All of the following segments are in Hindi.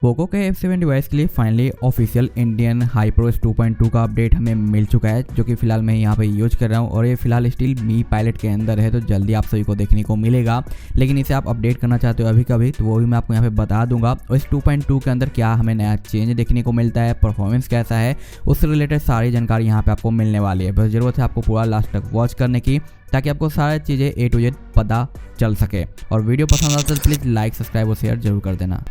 पोको के F7 डिवाइस के लिए फाइनली ऑफिशियल इंडियन HyperOS 2.2 का अपडेट हमें मिल चुका है, जो कि फिलहाल मैं यहाँ पे यूज कर रहा हूँ और ये फिलहाल स्टिल मी पायलट के अंदर है, तो जल्दी आप सभी को देखने को मिलेगा। लेकिन इसे आप अपडेट करना चाहते हो अभी कभी, तो वो भी मैं आपको यहाँ पे बता दूंगा। और इस 2.2 के अंदर क्या हमें नया चेंज देखने को मिलता है, परफॉर्मेंस कैसा है, उससे रिलेटेड सारी जानकारी यहाँ पे आपको मिलने वाली है। बस जरूरत है आपको पूरा लास्ट तक वॉच करने की, ताकि आपको सारी चीज़ें A to Z पता चल सके। और वीडियो पसंद आता है तो प्लीज़ लाइक, सब्सक्राइब और शेयर जरूर कर देना।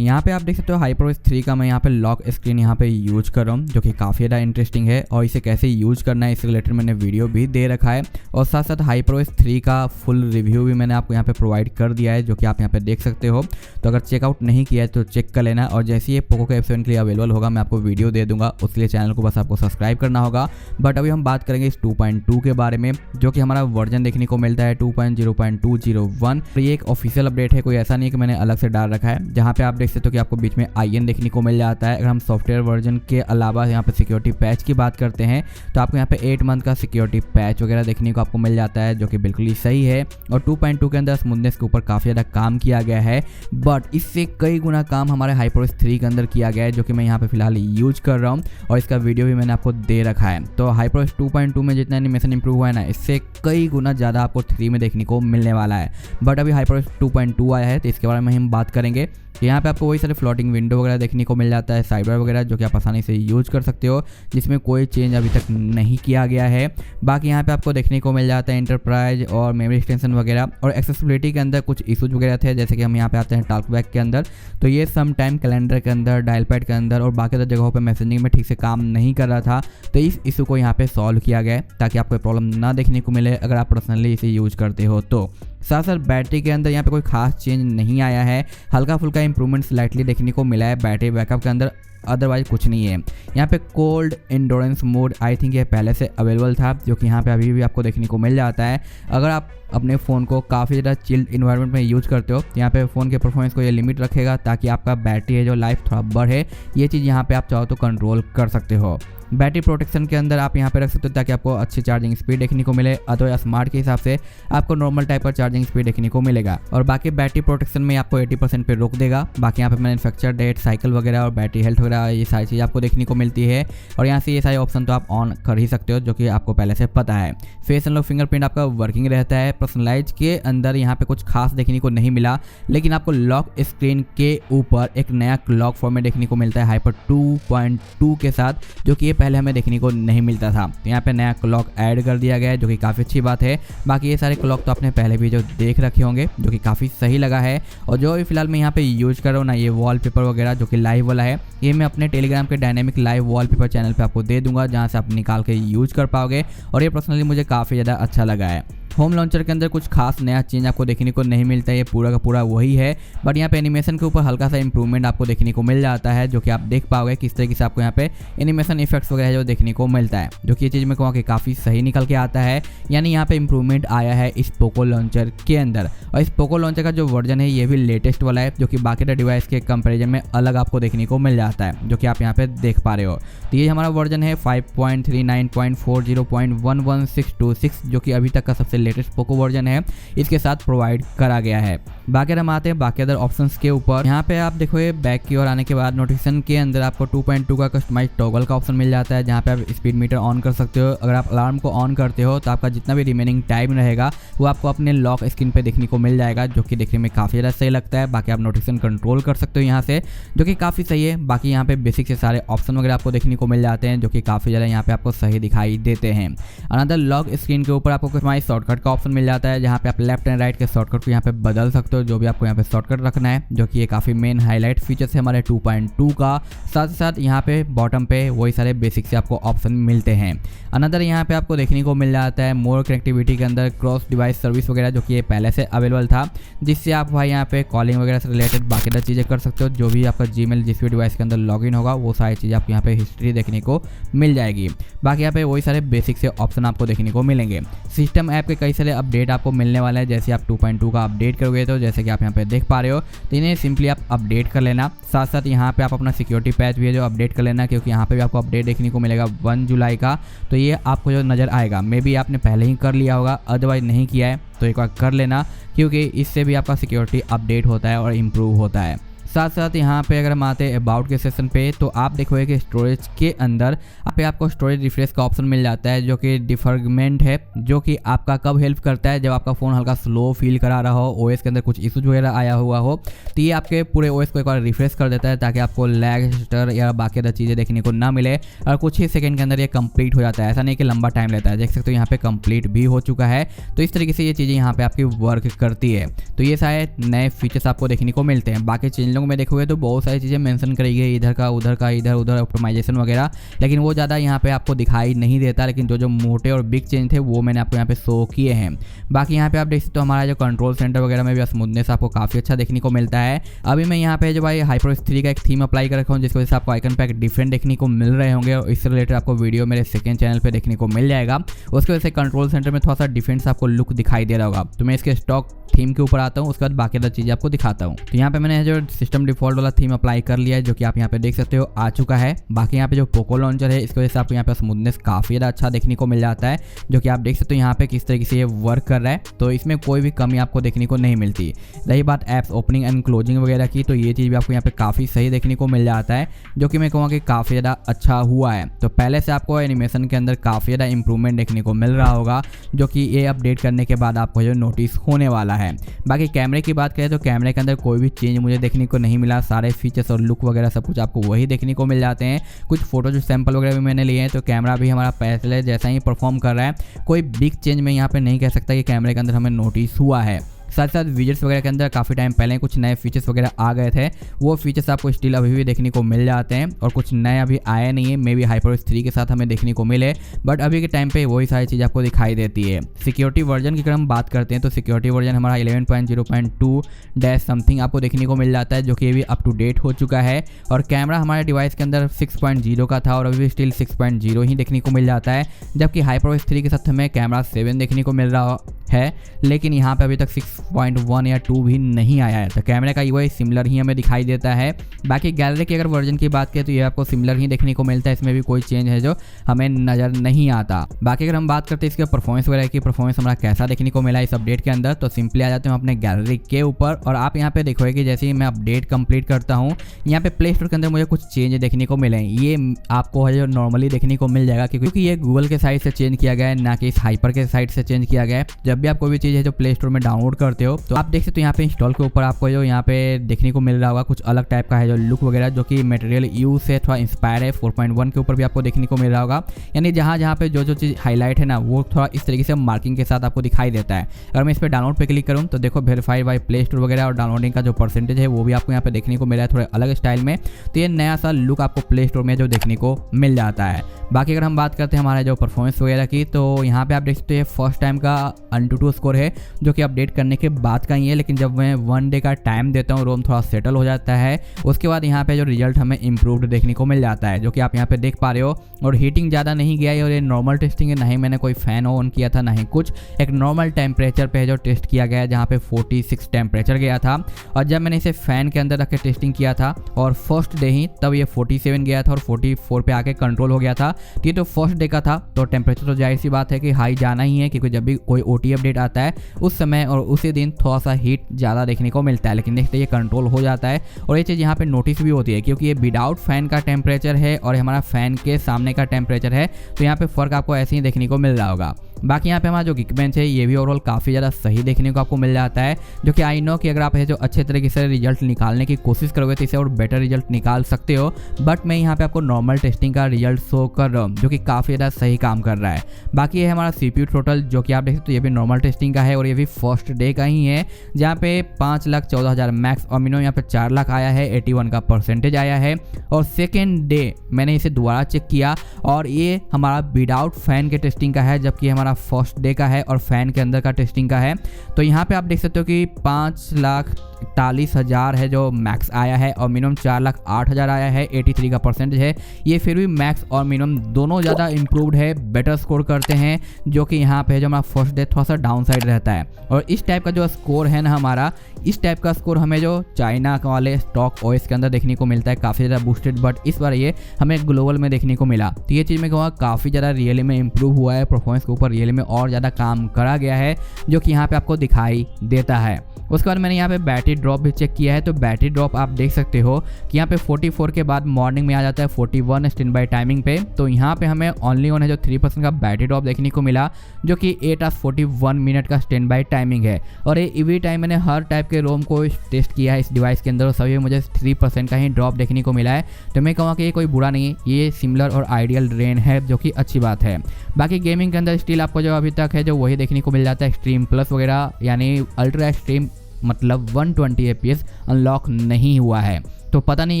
यहाँ पे आप देख सकते हो HyperOS 3 का मैं यहाँ पे लॉक स्क्रीन यहाँ पे यूज कर रहा हूँ, जो कि काफ़ी ज़्यादा इंटरेस्टिंग है और इसे कैसे यूज करना है इससे रिलेटेड मैंने वीडियो भी दे रखा है। और साथ साथ HyperOS 3 का फुल रिव्यू भी मैंने आपको यहाँ पे प्रोवाइड कर दिया है, जो कि आप यहाँ पे देख सकते हो। तो अगर चेकआउट नहीं किया है तो चेक कर लेना। और जैसे ये पोको के F7 के लिए अवेलेबल होगा मैं आपको वीडियो दे दूंगा, उसके लिए चैनल को बस आपको सब्सक्राइब करना होगा। बट अभी हम बात करेंगे इस 2.2 के बारे में, जो कि हमारा वर्जन देखने को मिलता है 2.0.201। तो ये एक ऑफिशियल अपडेट है, कोई ऐसा नहीं है कि मैंने अलग से डाल रखा है। जहाँ पे आप देख सकते हो कि आपको बीच में IN देखने को मिल जाता है। अगर हम सॉफ्टवेयर वर्जन के अलावा यहाँ पे सिक्योरिटी पैच की बात करते हैं, तो आपको यहाँ पे 8 मंथ का सिक्योरिटी पैच वगैरह देखने को आपको मिल जाता है, जो कि बिल्कुल ही सही है। और 2.2 के अंदर स्मूथनेस के ऊपर काफ़ी ज़्यादा काम किया गया है, बट इससे कई गुना काम हमारे HyperOS 3 के अंदर किया गया है, जो कि मैं यहाँ पे फिलहाल यूज कर रहा हूँ और इसका वीडियो भी मैंने आपको दे रखा है। तो HyperOS 2.2 में जितना एनिमेशन इंप्रूव हुआ है ना, इससे कई गुना ज़्यादा आपको 3 में देखने को मिलने वाला है। बट अभी HyperOS 2.2 आया है, तो इसके बारे में हम बात करेंगे। यहाँ पे आपको वही सारे फ्लोटिंग विंडो वगैरह देखने को मिल जाता है, साइडबार वगैरह, जो कि आप आसानी से यूज कर सकते हो, जिसमें कोई चेंज अभी तक नहीं किया गया है। बाकी यहाँ पे आपको देखने को मिल जाता है इंटरप्राइज और मेमोरी एक्सटेंशन वगैरह। और एक्सेसिबिलिटी के अंदर कुछ इशूज वगैरह थे, जैसे कि हम यहाँ पे आते हैं टॉकबैक के अंदर, तो ये सम टाइम कैलेंडर के अंदर, डायल पैड के अंदर और बाकी अदर जगहों पर मैसेजिंग में ठीक से काम नहीं कर रहा था। तो इस इशू को यहाँ पे सॉल्व किया गया है, ताकि आपको प्रॉब्लम ना देखने को मिले अगर आप पर्सनली इसे यूज करते हो। तो साथ साथ बैटरी के अंदर यहाँ पे कोई खास चेंज नहीं आया है, हल्का फुल्का इंप्रूवमेंट स्लाइटली देखने को मिला है बैटरी बैकअप के अंदर, अदरवाइज कुछ नहीं है। यहाँ पे cold endurance mode I think ये पहले से अवेलेबल था, जो कि यहाँ पे अभी भी आपको देखने को मिल जाता है। अगर आप अपने फ़ोन को काफ़ी ज़्यादा चिल्ड इन्वायरमेंट में यूज करते हो, तो यहाँ पे फ़ोन के परफॉर्मेंस को ये लिमिट रखेगा, ताकि आपका बैटरी है जो लाइफ थोड़ा बढ़े। ये चीज़ यहाँ पे आप चाहो तो कंट्रोल कर सकते हो। बैटरी प्रोटेक्शन के अंदर आप यहाँ पे रख सकते हो, ताकि आपको अच्छी चार्जिंग स्पीड देखने को मिले, अथवा स्मार्ट के हिसाब से आपको नॉर्मल टाइप पर चार्जिंग स्पीड देखने को मिलेगा। और बाकी बैटरी प्रोटेक्शन में आपको 80% पे रोक देगा। बाकी यहाँ पे मैन्युफैक्चर डेट, साइकिल वगैरह और बैटरी हेल्थ वगैरह, ये सारी चीज़ आपको देखने को मिलती है। और यहाँ से ये सारे ऑप्शन तो आप ऑन कर ही सकते हो, जो कि आपको पहले से पता है। फेस अनलॉक फिंगरप्रिंट आपका वर्किंग रहता है। पर्सनलाइज के अंदर यहाँ पे कुछ खास देखने को नहीं मिला, लेकिन आपको लॉक स्क्रीन के ऊपर एक नया क्लॉक फॉर्मेट देखने को मिलता है हाइपर 2.2 के साथ, जो कि ये पहले हमें देखने को नहीं मिलता था। तो यहाँ पे नया क्लॉक ऐड कर दिया गया है, जो कि काफ़ी अच्छी बात है। बाकी ये सारे क्लॉक तो आपने पहले भी जो देख रखे होंगे, जो कि काफ़ी सही लगा है। और जो भी फिलहाल मैं यहाँ पे यूज कर रहा हूँ ना, ये वॉलपेपर वगैरह जो कि लाइव वाला है, ये मैं अपने टेलीग्राम के डायनेमिक लाइव वॉलपेपर चैनल पे आपको दे दूंगा, जहाँ से आप निकाल के यूज कर पाओगे। और ये पर्सनली मुझे काफ़ी ज़्यादा अच्छा लगा है। होम लॉन्चर के अंदर कुछ खास नया चेंज आपको देखने को नहीं मिलता है, ये पूरा का पूरा वही है। बट यहाँ पे एनिमेशन के ऊपर हल्का सा इंप्रूवमेंट आपको देखने को मिल जाता है, जो कि आप देख पाओगे किस तरीके से आपको यहाँ पे एनिमेशन इफेक्ट्स वगैरह जो देखने को मिलता है, जो कि ये चीज़ मैं कहूँगा कि काफ़ी सही निकल के आता है। यानी यहाँ पे इंप्रूवमेंट आया है इस पोको लॉन्चर के अंदर। और इस पोको लॉन्चर का जो वर्जन है ये भी लेटेस्ट वाला है, जो कि बाकी डिवाइस के कंपेरिजन में अलग आपको देखने को मिल जाता है, जो कि आप यहाँ पे देख पा रहे हो। तो ये हमारा वर्जन है 5.39.40.1162.6, जो कि अभी तक का सबसे लेटेस्ट पोको वर्जन है, इसके साथ प्रोवाइड करा गया है। बाकी हम आते हैं बाकी अदर ऑप्शंस के ऊपर। यहाँ पे आप देखो ये बैक की ओर आने के बाद नोटिफिकेशन के अंदर आपको 2.2 का कस्टमाइज टॉगल का ऑप्शन मिल जाता है, जहाँ पे आप स्पीड मीटर ऑन कर सकते हो। अगर आप अलार्म को ऑन करते हो तो आपका जितना भी रिमेनिंग टाइम रहेगा वो आपको अपने लॉक स्क्रीन पे देखने को मिल जाएगा, जो कि देखने में काफ़ी ज़्यादा सही लगता है। बाकी आप नोटिफिकेशन कंट्रोल कर सकते हो यहाँ से, जो कि काफ़ी सही है। बाकी यहाँ पे बेसिक से सारे ऑप्शन वगैरह आपको देखने को मिल जाते हैं, जो कि काफ़ी ज़्यादा यहाँ पे आपको सही दिखाई देते हैं। अनदर लॉक स्क्रीन के ऊपर आपको कस्टमाइज शॉर्टकट का ऑप्शन मिल जाता है, जहाँ पे आप लेफ्ट एंड राइट के शॉर्टकट को यहाँ पे बदल सकते हो, जो भी आपको यहाँ पे शॉर्टकट रखना है, जो कि ये काफ़ी मेन हाईलाइट फीचर्स है हमारे 2.2 का। साथ साथ यहाँ पे बॉटम पे वही सारे बेसिक से आपको ऑप्शन मिलते हैं। अनदर यहाँ पे आपको देखने को मिल जाता है मोर कनेक्टिविटी के अंदर क्रॉस डिवाइस सर्विस वगैरह, जो कि ये पहले से अवेलेबल था, जिससे आप भाई यहाँ पे कॉलिंग वगैरह से रिलेटेड बाकी चीज़ें कर सकते हो। जो भी आपका जीमेल जिस भी डिवाइस के अंदर लॉगिन होगा, वो सारी चीज़ें आपको यहाँ पे हिस्ट्री देखने को मिल जाएगी। बाकी यहाँ पे वही सारे बेसिक से ऑप्शन आपको देखने को मिलेंगे। सिस्टम ऐप के कई सारे अपडेट आपको मिलने वाले हैं। जैसे आप 2.2 का अपडेट करोगे तो जैसे कि आप यहाँ पे देख पा रहे हो, तो इन्हें सिंपली आप अपडेट कर लेना। साथ साथ यहाँ पे आप अपना सिक्योरिटी पैच भी है जो अपडेट कर लेना, क्योंकि यहाँ पे भी आपको अपडेट देखने को मिलेगा 1 जुलाई का। तो ये आपको जो नज़र आएगा, मे बी आपने पहले ही कर लिया होगा, अदरवाइज नहीं किया है तो एक बार कर लेना, क्योंकि इससे भी आपका सिक्योरिटी अपडेट होता है और इम्प्रूव होता है। साथ साथ यहाँ पे अगर हम आते हैं अबाउट के सेक्शन पे, तो आप देखोगे कि स्टोरेज के अंदर पे आपको स्टोरेज रिफ्रेश का ऑप्शन मिल जाता है, जो कि डिफरगमेंट है, जो कि आपका कब हेल्प करता है, जब आपका फ़ोन हल्का स्लो फील करा रहा हो, ओएस के अंदर कुछ इशूज वगैरह आया हुआ हो, तो ये आपके पूरे ओएस को एक बार रिफ्रेश कर देता है, ताकि आपको लैग स्टर या बाकी अदर चीज़ें देखने को ना मिले, और कुछ ही सेकंड के अंदर ये कंप्लीट हो जाता है। ऐसा नहीं कि लंबा टाइम लेता है, देख सकते हो यहाँ पे कंप्लीट भी हो चुका है। तो इस तरीके से ये चीज़ें यहाँ पे आपकी वर्क करती है। तो ये सारे नए फीचर्स आपको देखने को मिलते हैं। बाकी चैनलों में देखोगे तो बहुत सारी चीज़ें मेंशन करी गई, इधर का इधर उधर ऑप्टिमाइजेशन वगैरह, लेकिन वो ज़्यादा यहाँ पे आपको दिखाई नहीं देता। लेकिन जो मोटे और बिग चेंज थे वो मैंने आपको यहाँ पे शो किए हैं। बाकी यहाँ पे आप देख सकते हो हमारा जो कंट्रोल सेंटर वगैरह में भी स्मूथनेस आपको काफ़ी अच्छा देखने को मिलता है। अभी मैं यहाँ पे जो भाई HyperOS 3 का एक थीम अप्लाई कर रखा हूँ, जिसकी वजह से आपको आइकन पैक डिफरेंट देखने को मिल रहे होंगे, और इससे रिलेटेड आपको वीडियो मेरे सेकंड चैनल पे देखने को मिल जाएगा। उसकी वजह से कंट्रोल सेंटर में थोड़ा सा डिफरेंट आपको लुक दिखाई दे रहा होगा। तो मैं इसके स्टॉक थीम के ऊपर आता हूँ, उसके बाद बाकी अदर चीज़ें आपको दिखाता हूँ। तो यहाँ पे मैंने जो सिस्टम डिफॉल्ट वाला थीम अप्लाई कर लिया है, जो कि आप यहाँ पे देख सकते हो आ चुका है। बाकी यहाँ पे जो पोको लॉन्चर है, इसकी वजह से आपको यहाँ पे स्मूथनेस काफ़ी ज़्यादा अच्छा देखने को मिल जाता है, जो कि आप देख सकते हो यहाँ पे किस तरीके से ये वर्क कर रहा है। तो इसमें कोई भी कमी आपको देखने को नहीं मिलती। रही बात ऐप्स ओपनिंग एंड क्लोजिंग वगैरह की, तो ये चीज़ भी आपको यहाँ पे काफ़ी सही देखने को मिल जाता है, जो कि मैं कहूँगा कि काफ़ी ज़्यादा अच्छा हुआ है। तो पहले से आपको एनिमेशन के अंदर काफ़ी ज़्यादा इंप्रूवमेंट देखने को मिल रहा होगा, जो कि ये अपडेट करने के बाद आपको जो नोटिस होने वाला है। बाकी कैमरे की बात करें तो कैमरे के अंदर कोई भी चेंज मुझे देखने को नहीं मिला। सारे फीचर्स और लुक वगैरह सब कुछ आपको वही देखने को मिल जाते हैं। कुछ फोटो जो सैंपल वगैरह भी मैंने लिए हैं, तो कैमरा भी हमारा पहले जैसा ही परफॉर्म कर रहा है। कोई बिग चेंज मैं यहाँ पे नहीं कह सकता कि कैमरे के अंदर हमें नोटिस हुआ है। साथ साथ विजेट्स वगैरह के अंदर काफ़ी टाइम पहले कुछ नए फीचर्स वगैरह आ गए थे, वो फीचर्स आपको स्टिल अभी भी देखने को मिल जाते हैं, और कुछ नए अभी आए नहीं है। मे बी HyperOS 3 के साथ हमें देखने को मिले, बट अभी के टाइम पे वही सारी चीज़ आपको दिखाई देती है। सिक्योरिटी वर्जन की अगर हम बात करते हैं, तो सिक्योरिटी वर्जन हमारा 11.0.2 समथिंग आपको देखने को मिल जाता है, जो कि ये भी अप टू डेट हो चुका है। और कैमरा हमारे डिवाइस के अंदर 6.0 का था, और अभी भी स्टिल 6.0 ही देखने को मिल जाता है, जबकि HyperOS 3 के साथ हमें कैमरा 7 देखने को मिल रहा है, लेकिन यहाँ पे अभी तक 6.1 या 2 भी नहीं आया है। तो कैमरे का यूआई सिमिलर ही हमें दिखाई देता है। बाकी गैलरी की अगर वर्जन की बात करें तो ये आपको सिमिलर ही देखने को मिलता है, इसमें भी कोई चेंज है जो हमें नज़र नहीं आता। बाकी अगर हम बात करते हैं इसके परफॉर्मेंस वगैरह की, परफॉर्मेंस हमारा कैसा देखने को मिला इस अपडेट के अंदर, तो सिंपली आ जाते हैं अपने गैलरी के ऊपर, और आप यहाँ पे देखोगे कि जैसे ही मैं अपडेट कंप्लीट करता हूँ, यहाँ पे प्ले स्टोर के अंदर मुझे कुछ चेंज देखने को मिले। ये आपको है जो नॉर्मली देखने को मिल जाएगा, क्योंकि ये गूगल के साइड से चेंज किया गया है, ना कि इस हाइपर के साइड से चेंज किया गया है। जब भी आप कोई भी चीज़ है जो प्ले स्टोर में डाउनलोड करते हो, तो आप देख सकते हो यहाँ पे इंस्टॉल के ऊपर आपको जो यहाँ पे देखने को मिल रहा होगा कुछ अलग टाइप का है जो लुक वगैरह, जो कि मटेरियल यू से थोड़ा इंस्पायर है। 4.1 के ऊपर भी आपको देखने को मिल रहा होगा, यानी जहाँ पे जो चीज़ हाईलाइट है ना, वो थोड़ा इस तरीके से मार्किंग के साथ आपको दिखाई देता है। अगर मैं इस पर डाउनलोड पे क्लिक करूँ तो देखो वेरीफाइड बाय प्ले स्टोर वगैरह, और डाउनलोडिंग का जो परसेंटेज है वो भी आपको यहाँ पे देखने को मिला है थोड़े अलग स्टाइल में। तो ये नया सा लुक आपको प्ले स्टोर में जो देखने को मिल जाता है। बाकी अगर हम बात करते हैं हमारे जो परफॉर्मेंस वगैरह की, तो यहाँ पे आप देख सकते हैं फर्स्ट टाइम का AnTuTu स्कोर है, जो कि अपडेट करने के बाद का ही है। लेकिन जब मैं 1 डे का टाइम देता हूँ, रोम थोड़ा सेटल हो जाता है, उसके बाद यहाँ पे जो रिजल्ट हमें इंप्रूव्ड देखने को मिल जाता है, जो कि आप यहाँ पे देख पा रहे हो। और हीटिंग ज़्यादा नहीं गया है, और ये नॉर्मल टेस्टिंग है, ना ही मैंने कोई फ़ैन ऑन किया था, ना ही कुछ। एक नॉर्मल टेम्परेचर पे जो टेस्ट किया गया है, जहाँ पे 46 टेम्परेचर गया था। और जब मैंने इसे फ़ैन के अंदर रख के टेस्टिंग किया था, और फर्स्ट डे ही तब ये 47 गया था, और 44 पे आके कंट्रोल हो गया था। ये तो फर्स्ट डे का था, तो टेम्परेचर तो जाहिर सी बात है कि हाई जाना ही है, क्योंकि जब भी कोई OT अपडेट आता है उस समय और उसी दिन थोड़ा सा हीट ज़्यादा देखने को मिलता है। लेकिन देखते ये कंट्रोल हो जाता है, और ये चीज़ यहाँ पे नोटिस भी होती है, क्योंकि ये विदाउट फैन का टेम्परेचर है और हमारा फैन के सामने का टेम्परेचर है, तो यहाँ पे फ़र्क आपको ऐसे ही देखने को मिल रहा होगा। बाकी यहाँ पे हमारा जो Geekbench है, ये भी ओवरऑल काफ़ी ज़्यादा सही देखने को आपको मिल जाता है, जो कि आई नो कि अगर आप है जो अच्छे तरीके से रिजल्ट निकालने की कोशिश करोगे तो इसे और बेटर रिजल्ट निकाल सकते हो। बट मैं यहाँ पे आपको नॉर्मल टेस्टिंग का रिजल्ट शो कर रहा हूँ, जो कि काफ़ी ज़्यादा सही काम कर रहा है। बाकी ये है हमारा CPU थ्रोटल, जो कि आप देख सकते हो ये भी नॉर्मल टेस्टिंग का है, और ये भी फर्स्ट डे डे का ही है, जहाँ पे 5,14,000 मैक्स और मिनिमम यहाँ पे 4 लाख आया है, 81 का परसेंटेज आया है। और सेकेंड डे मैंने इसे दोबारा चेक किया और ये हमारा विदाउट फैन के टेस्टिंग का है, जबकि हमारा फर्स्ट डे का है और फैन के अंदर का टेस्टिंग का है। तो यहाँ पे आप देख सकते हो कि 5,41,000 है जो मैक्स आया है और मिनिमम 4,08,000 आया है, 83 का परसेंटेज है। ये फिर भी मैक्स और मिनिमम दोनों ज़्यादा इंप्रूव्ड है, बेटर स्कोर करते हैं, जो कि यहाँ पे जो हमारा फर्स्ट डे थोड़ा सा डाउन साइड रहता है। और इस टाइप का जो स्कोर है ना हमारा, इस टाइप का स्कोर हमें जो चाइना वाले स्टॉक ओएस के अंदर देखने को मिलता है, काफ़ी ज़्यादा बूस्टेड, बट इस बार ये हमें ग्लोबल में देखने को मिला। तो ये चीज़ मैं कहूँगा काफ़ी ज़्यादा रियली में इंप्रूव हुआ है, परफॉर्मेंस के ऊपर रियली में और ज़्यादा काम करा गया है, जो कि यहाँ पे आपको दिखाई देता है। उसके बाद मैंने यहाँ पे बैटरी ड्रॉप भी चेक किया है, तो बैटरी ड्रॉप आप देख सकते हो कि यहाँ पे 44 के बाद मॉर्निंग में आ जाता है 41 स्टैंड बाय टाइमिंग पे। तो यहाँ पे हमें ओनली वन है जो 3% का बैटरी ड्रॉप देखने को मिला, जो कि 8 आवर्स 41 मिनट का स्टैंड बाय टाइमिंग है। और ये ईवी टाइम मैंने हर टाइप के रोम को टेस्ट किया है इस डिवाइस के अंदर, और सभी में मुझे 3% का ही ड्रॉप देखने को मिला है। तो मैं कहूँगा कि ये कोई बुरा नहीं है, ये सिमिलर और आइडियल रेन है, जो कि अच्छी बात है। बाकी गेमिंग के अंदर स्टिल आपको जो अभी तक है जो वही देखने को मिल जाता है, एक्सट्रीम प्लस वगैरह, यानी अल्ट्रा एक्सट्रीम मतलब 120 FPS अनलॉक नहीं हुआ है। तो पता नहीं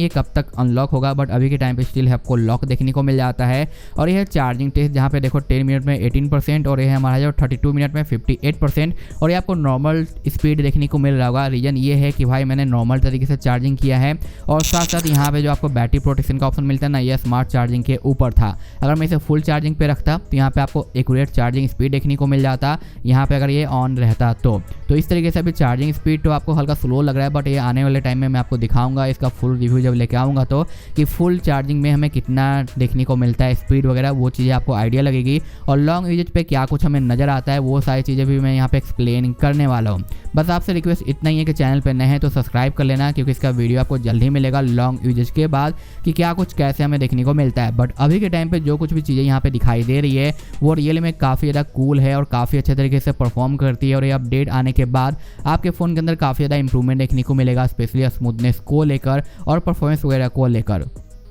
ये कब तक अनलॉक होगा, बट अभी के टाइम पे स्टिल आपको लॉक देखने को मिल जाता है। और यह है चार्जिंग टेस्ट, जहाँ पे देखो 10 मिनट में 18% और यह हमारा जो 32 मिनट में 58%। और ये आपको नॉर्मल स्पीड देखने को मिल रहा होगा। रीजन ये है कि भाई मैंने नॉर्मल तरीके से चार्जिंग किया है, और साथ साथ यहाँ पे जो आपको बैटरी प्रोटेक्शन का ऑप्शन मिलता है ना, यह स्मार्ट चार्जिंग के ऊपर था। अगर मैं इसे फुल चार्जिंग पे रखता तो यहाँ पे आपको एक्यूरेट चार्जिंग स्पीड देखने को मिल जाता, यहाँ पे अगर ये ऑन रहता तो इस तरीके से अभी चार्जिंग स्पीड तो आपको हल्का स्लो लग रहा है, बट ये आने वाले टाइम में मैं आपको दिखाऊंगा इसका फुल रिव्यू जब लेके आऊँगा, तो कि फुल चार्जिंग में हमें कितना देखने को मिलता है स्पीड वगैरह, वो चीज़ें आपको आइडिया लगेगी। और लॉन्ग यूजेज पे क्या कुछ हमें नज़र आता है, वो सारी चीज़ें भी मैं यहाँ पे एक्सप्लेन करने वाला हूँ। बस आपसे रिक्वेस्ट इतना ही है कि चैनल पर नए हैं तो सब्सक्राइब कर लेना, क्योंकि इसका वीडियो आपको जल्दी मिलेगा लॉन्ग यूजेज के बाद कि क्या कुछ कैसे हमें देखने को मिलता है। बट अभी के टाइम पे जो कुछ भी चीज़ें यहाँ पे दिखाई दे रही है वो रियली में काफ़ी ज़्यादा कूल है और काफ़ी अच्छे तरीके से परफॉर्म करती है। और ये अपडेट आने के बाद आपके फ़ोन के अंदर काफ़ी ज़्यादा इंप्रूवमेंट देखने को मिलेगा, स्पेशली स्मूथनेस को लेकर और परफॉर्मेंस वगैरह को लेकर,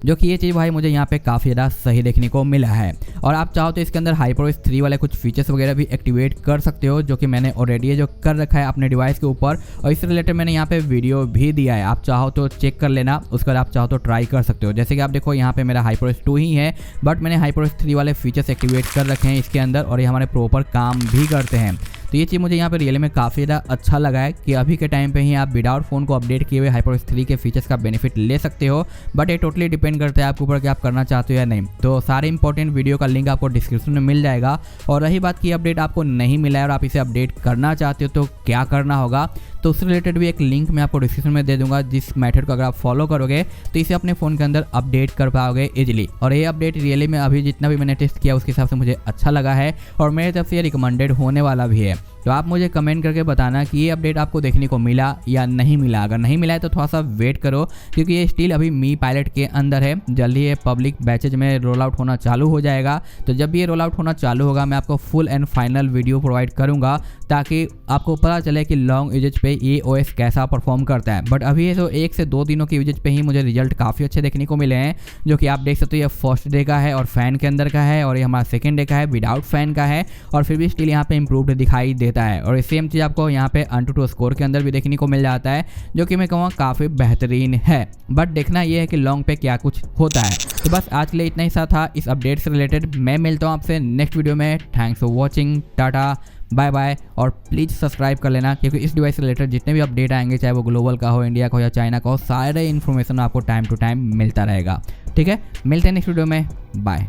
जो कि ये चीज़ भाई मुझे यहाँ पे काफ़ी ज़्यादा सही देखने को मिला है। और आप चाहो तो इसके अंदर HyperOS 3 वाले कुछ फीचर्स वगैरह भी एक्टिवेट कर सकते हो, जो कि मैंने ऑलरेडी जो कर रखा है अपने डिवाइस के ऊपर, और इससे रिलेटेड मैंने यहाँ पे वीडियो भी दिया है, आप चाहो तो चेक कर लेना। उसके बाद आप चाहो तो ट्राई कर सकते हो। जैसे कि आप देखो यहाँ पे मेरा HyperOS 2 ही है, बट मैंने HyperOS 3 वाले फीचर्स एक्टिवेट कर रखे हैं इसके अंदर, और ये हमारे प्रॉपर काम भी करते हैं। तो ये चीज़ मुझे यहाँ पे रियली में काफ़ी ज़्यादा अच्छा लगा है कि अभी के टाइम पे ही आप विदाउट फ़ोन को अपडेट किए हुए HyperOS 3 के फीचर्स का बेनिफिट ले सकते हो। बट ये टोटली डिपेंड करता है आपके ऊपर कि आप करना चाहते हो या नहीं। तो सारे इंपॉर्टेंट वीडियो का लिंक आपको डिस्क्रिप्शन में मिल जाएगा। और रही बात की अपडेट आपको नहीं मिला है और आप इसे अपडेट करना चाहते हो तो क्या करना होगा, तो उससे रिलेटेड भी एक लिंक मैं आपको डिस्क्रिप्शन में दे दूंगा, जिस मेथड को अगर आप फॉलो करोगे तो इसे अपने फ़ोन के अंदर अपडेट कर पाओगे इजीली। और ये अपडेट रियली में अभी जितना भी मैंने टेस्ट किया उसके हिसाब से मुझे अच्छा लगा है, और मेरी तरफ से ये रिकमेंडेड होने वाला भी है। तो आप मुझे कमेंट करके बताना कि ये अपडेट आपको देखने को मिला या नहीं मिला। अगर नहीं मिला है तो थोड़ा सा वेट करो, क्योंकि ये स्टिल अभी मी पायलट के अंदर है। जल्दी ये पब्लिक बैचेज में रोल आउट होना चालू हो जाएगा। तो जब भी ये रोल आउट होना चालू होगा मैं आपको full and final video provide करूंगा, ताकि आपको पता चले कि लॉन्ग यूजेज पे ये OS कैसा परफॉर्म करता है। बट अभी ये तो 1 से 2 दिनों के यूजेज पे ही मुझे रिजल्ट काफ़ी अच्छे देखने को मिले हैं, जो कि आप देख सकते हो। ये फर्स्ट डे का है और फैन के अंदर का है, और ये हमारा सेकंड डे का है विदाउट फैन का है, और फिर भी स्टिल यहाँ पे इंप्रूव्ड दिखाई देता है। और सेम चीज़ आपको यहाँ पे AnTuTu स्कोर के अंदर भी देखने को मिल जाता है, जो कि मैं कहूँगा काफ़ी बेहतरीन है। बट देखना ये है कि लॉन्ग पे क्या कुछ होता है। तो बस आज के लिए इतना ही सा था इस अपडेट से रिलेटेड। मैं मिलता हूँ आपसे नेक्स्ट वीडियो में। Thanks for watching, tata bye bye. और प्लीज़ सब्सक्राइब कर लेना, क्योंकि इस डिवाइस से रिलेटेड जितने भी अपडेट आएंगे, चाहे वो ग्लोबल का हो, इंडिया का हो या चाइना का हो, सारे इन्फॉर्मेशन आपको टाइम टू टाइम मिलता रहेगा। ठीक है, मिलते हैं नेक्स्ट वीडियो में, बाय।